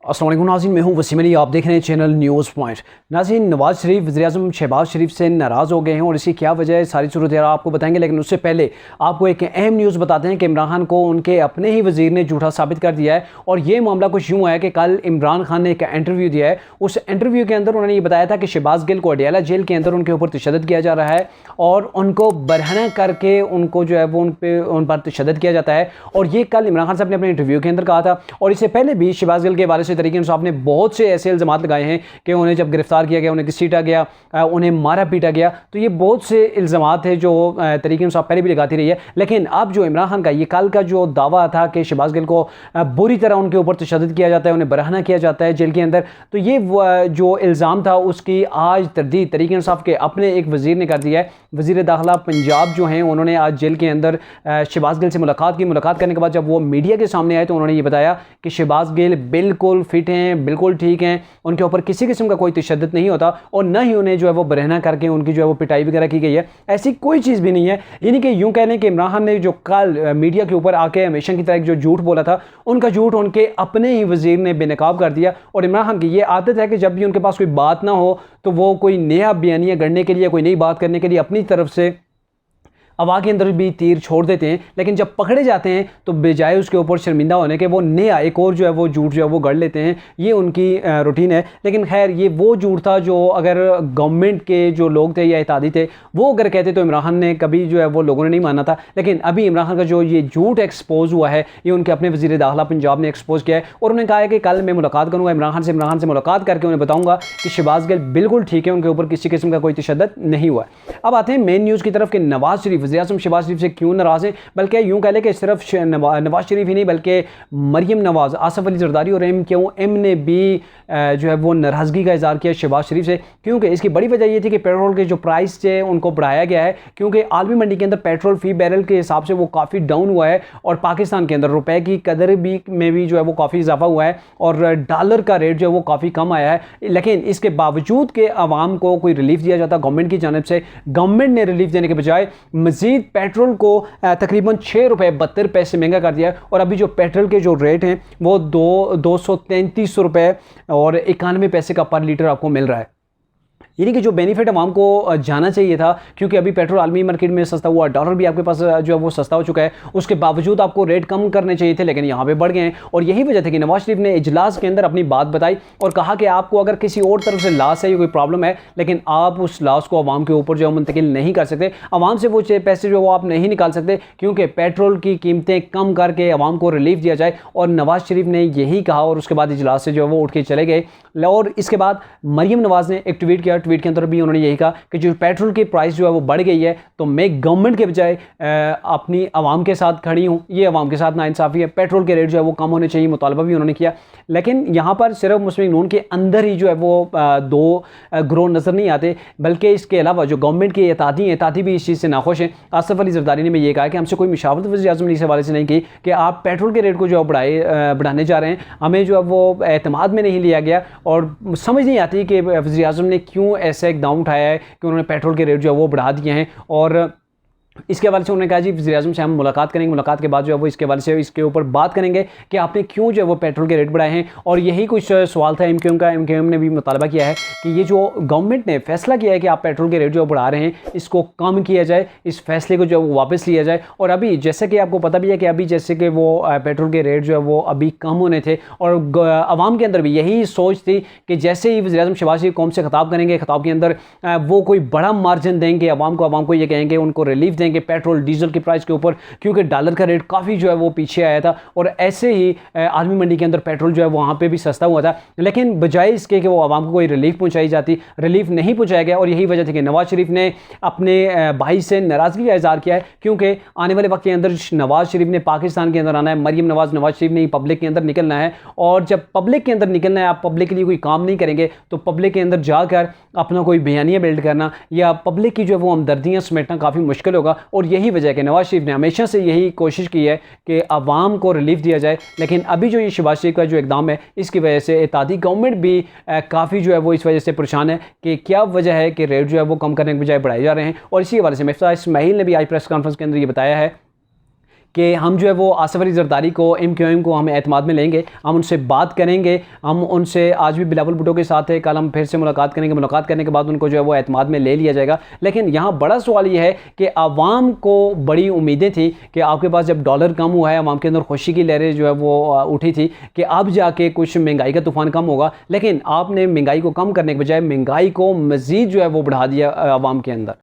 अस्सलाम वालेकुम नाज़रीन, मैं हूं वसीम अली। आप देख रहे हैं चैनल न्यूज़ पॉइंट। नाज़रीन, नवाज़ शरीफ वज़ीर-ए-आज़म शहबाज शरीफ से नाराज़ हो गए हैं और इसकी क्या वजह है, सारी सूरत आपको बताएंगे। लेकिन उससे पहले आपको एक अहम न्यूज़ बताते हैं कि इमरान खान को उनके अपने ही वज़ीर ने झूठा साबित कर दिया है। और ये मामला कुछ यूँ है कि कल इमरान खान ने एक इंटरव्यू दिया है। उस इंटरव्यू के अंदर उन्होंने ये बताया था कि शहबाज गिल को अडयाला जेल के अंदर उनके ऊपर तशद्दुद किया जा रहा है और उनको बरहना करके उनको जो है वो उन पर तशद्दुद किया जाता है। और ये कल इमरान खान साहब ने अपने इंटरव्यू के अंदर कहा था। और इससे पहले भी शहबाज गिल के बारे से तरीके साहब ने बहुत से ऐसे इल्ज़ामात लगाए हैं कि उन्हें जब गिरफ्तार किया गया, उन्हें घसीटा गया, उन्हें मारा पीटा गया। तो ये बहुत से इल्ज़ामात हैं जो तरीके साहब पहले भी लगाती रही है। लेकिन अब जो इमरान खान का ये कल का जो दावा था कि शहबाज गिल को बुरी तरह उनके ऊपर तशद्दुद किया जाता है, उन्हें बरहना किया जाता है जेल के अंदर, तो ये जो इल्ज़ाम था उसकी आज तरदीद तरीके साहब के अपने एक वज़ीर ने कर दिया है। वज़ीर दाखिला पंजाब जो हैं उन्होंने आज जेल के अंदर शहबाज गिल से मुलाकात की। मुलाकात करने के बाद जब वो मीडिया के सामने आए तो उन्होंने ये बताया कि शहबाज गिल बिल्कुल फिट हैं, बिल्कुल ठीक हैं, उनके ऊपर किसी किस्म का कोई तशद्दुद नहीं होता और न ही उन्हें जो है वो बरहना करके उनकी जो है वो पिटाई वगैरह की गई है। ऐसी कोई चीज़ भी नहीं है। यानी कि यूँ कह लें कि इमरान खान ने जो कल मीडिया के ऊपर आके हमेशा की तरह जो झूठ बोला था, उनका झूठ उनके अपने ही वज़ीर ने बेनकाब कर दिया। और इमरान खान की ये आदत है कि जब भी उनके पास कोई बात ना हो तो वो कोई नया बयानिया गढ़ने के लिए, कोई नई बात करने के लिए अपनी तरफ से हवा के अंदर भी तीर छोड़ देते हैं। लेकिन जब पकड़े जाते हैं तो बजाय उसके ऊपर शर्मिंदा होने के वो नया एक और जो है वो झूठ जो है वो गढ़ लेते हैं। ये उनकी रूटीन है। लेकिन खैर ये वो झूठ था जो अगर गवर्नमेंट के जो लोग थे या इत्यादी थे वो अगर कहते तो इमरान खान ने कभी जो है वो लोगों ने नहीं माना था। लेकिन अभी इमरान खान का जो ये झूठ एक्सपोज हुआ है ये उनके अपने वज़ीर दाखिला पंजाब ने एक्सपोज किया है। और उन्होंने कहा है कि कल मैं मुलाकात करूँगा इमरान खान से मुलाकात करके उन्हें बताऊँगा कि शहबाज गिल बिल्कुल ठीक है, उनके ऊपर किसी किस्म का कोई तशद्दुद नहीं हुआ। अब आते हैं मेन न्यूज़ की तरफ कि नवाज़ शरीफ वज़ीर-ए-आज़म शहबाज शरीफ क्यों नाराज़ हैं। बल्कि यूँ कह लें कि सिर्फ नवाज शरीफ ही नहीं बल्कि मरियम नवाज़, आसिफ अली ज़रदारी और MQM ने भी जो है वो नाराज़गी का इज़हार किया शहबाज शरीफ से। क्योंकि इसकी बड़ी वजह ये थी कि पेट्रोल के जो प्राइस थे उनको बढ़ाया गया है। क्योंकि आलमी मंडी के अंदर पेट्रोल फ़ी बैरल के हिसाब से वो काफ़ी डाउन हुआ है और पाकिस्तान के अंदर रुपए की कदर भी में भी जो है वो काफ़ी इजाफा हुआ है और डॉलर का रेट जो है वो काफ़ी कम आया है। लेकिन इसके बावजूद कि आवाम को कोई रिलीफ दिया जाता गवर्नमेंट की जानिब से, गवर्नमेंट ने रिलीफ देने के बजाय मज़ीद पेट्रोल को तकरीबन 6 रुपये 72 पैसे महंगा कर दिया है। और अभी जो पेट्रोल के जो रेट हैं वो 233 रुपये और 91 पैसे का पर लीटर आपको मिल रहा है। यानी कि जो बेनिफिट आवाम को जाना चाहिए था, क्योंकि अभी पेट्रोल आलमी मार्केट में सस्ता हुआ, डॉलर भी आपके पास जो है वो सस्ता हो चुका है, उसके बावजूद आपको रेट कम करने चाहिए थे लेकिन यहाँ पे बढ़ गए हैं। और यही वजह थी कि नवाज शरीफ ने इजलास के अंदर अपनी बात बताई और कहा कि आपको अगर किसी और तरफ से लॉस है या कोई प्रॉब्लम है लेकिन आप उस लॉस को आवाम के ऊपर जो है मुंतकिल नहीं कर सकते, आवाम से वो पैसे जो वो आप नहीं निकाल सकते, क्योंकि पेट्रोल की कीमतें कम करके आवाम को रिलीफ दिया जाए। और नवाज शरीफ ने यही कहा और उसके बाद इजलास से जो है वो उठ के चले गए। और इसके बाद मरियम नवाज़ ने एक ट्वीट किया, ट्वीट के अंदर भी उन्होंने यही कहा कि जो पेट्रोल की प्राइस जो है वो बढ़ गई है तो मैं गवर्नमेंट के बजाय अपनी आवाम के साथ खड़ी हूँ, ये आवाम के साथ नाइंसाफ़ी है, पेट्रोल के रेट जो है वो कम होने चाहिए, मुतालबा भी उन्होंने किया। लेकिन यहाँ पर सिर्फ मुस्लिम लीग नून के अंदर ही जो है वो दो ग्रोह नज़र नहीं आते, बल्कि इसके अलावा जो गवर्नमेंट के इत्तेहादी भी इस चीज़ से नाखुश हैं। आसिफ अली ज़रदारी ने भी ये कहा कि हमसे कोई मुशावरत वज़ीर-ए-आज़म ने इस हवाले से नहीं की कि आप पेट्रोल के रेट को जो बढ़ाने जा रहे हैं, हमें जो है वो एतमाद में नहीं लिया गया। और समझ नहीं आती कि वज़ीर-ए-आज़म ने क्यों ऐसा इक़दाम उठाया है कि उन्होंने पेट्रोल के रेट जो है वो बढ़ा दिए हैं। और इसके हवाले से उन्होंने कहा जी वज़ीर-ए-आज़म से हम मुलाकात करेंगे, मुलाकात के बाद जो है वो इसके हवाले से इसके ऊपर बात करेंगे कि आपने क्यों जो है वो पेट्रोल के रेट बढ़ाए हैं। और यही कुछ सवाल था MQM का। MQM ने भी मुतालबा किया है कि ये जो गवर्नमेंट ने फैसला किया है कि आप पेट्रोल के रेट जो बढ़ा रहे हैं इसको कम किया जाए, इस फैसले को जो है वो वापस लिया जाए। और अभी जैसे कि आपको पता भी है कि अभी जैसे कि वो पेट्रोल के रेट जो है वो अभी कम होने थे और आवाम के अंदर भी यही सोच थी कि जैसे ही वज़ीर-ए-आज़म शहबाज शरीफ कौम से खिताब करेंगे, खिताब के अंदर वो कोई बड़ा मार्जिन देंगे आवाम को ये कहेंगे, उनको रिलीफ देंगे पेट्रोल डीजल की प्राइस के ऊपर, क्योंकि डॉलर का रेट काफ़ी जो है वो पीछे आया था और ऐसे ही आलमी मंडी के अंदर पेट्रोल जो है वहाँ पे भी सस्ता हुआ था। लेकिन बजाय इसके कि वो आवाम को कोई रिलीफ पहुँचाई जाती, रिलीफ नहीं पहुँचाया गया। और यही वजह थी कि नवाज शरीफ ने अपने भाई से नाराज़गी का इज़हार किया है, क्योंकि आने वाले वक्त के अंदर नवाज शरीफ ने पाकिस्तान के अंदर आना है, मरियम नवाज शरीफ ने पब्लिक के अंदर निकलना है। और जब पब्लिक के अंदर निकलना है, आप पब्लिक के लिए कोई काम नहीं करेंगे तो पब्लिक के अंदर जाकर अपना कोई बयानिया बिल्ड करना या पब्लिक की जो है वो हमदर्दियाँ समेटना काफ़ी मुश्किल होगा। और यही वजह है कि नवाज शरीफ ने हमेशा से यही कोशिश की है कि आवाम को रिलीफ दिया जाए। लेकिन अभी जो ये शहबाज शरीफ का जो इक़दाम है इसकी वजह से इत्तेहादी गवर्नमेंट भी काफ़ी जो है वो इस वजह से परेशान है कि क्या वजह है कि रेट जो है वो कम करने के बजाय बढ़ाए जा रहे हैं। और इसी हवाले से मिफ्ताह इस्माइल ने भी आज प्रेस कॉन्फ्रेंस के अंदर ये बताया है कि हम जो है वो आसिफ अली जरदारी को, MQM को हम एतमाद में लेंगे, हम उनसे बात करेंगे। हम उनसे आज भी बिलावल भुट्टो के साथ है, कल हम फिर से मुलाकात करेंगे, मुलाकात करने के बाद उनको जो है वो एतमाद में ले लिया जाएगा। लेकिन यहाँ बड़ा सवाल ये है कि आवाम को बड़ी उम्मीदें थी कि आपके पास जब डॉलर कम हुआ है, आवाम के अंदर खुशी की लहरें जो है वो उठी थी कि अब जाके कुछ महंगाई का तूफान कम होगा, लेकिन आपने महंगाई को कम करने के बजाय महंगाई को मज़ीद जो है वो बढ़ा दिया आवाम के अंदर।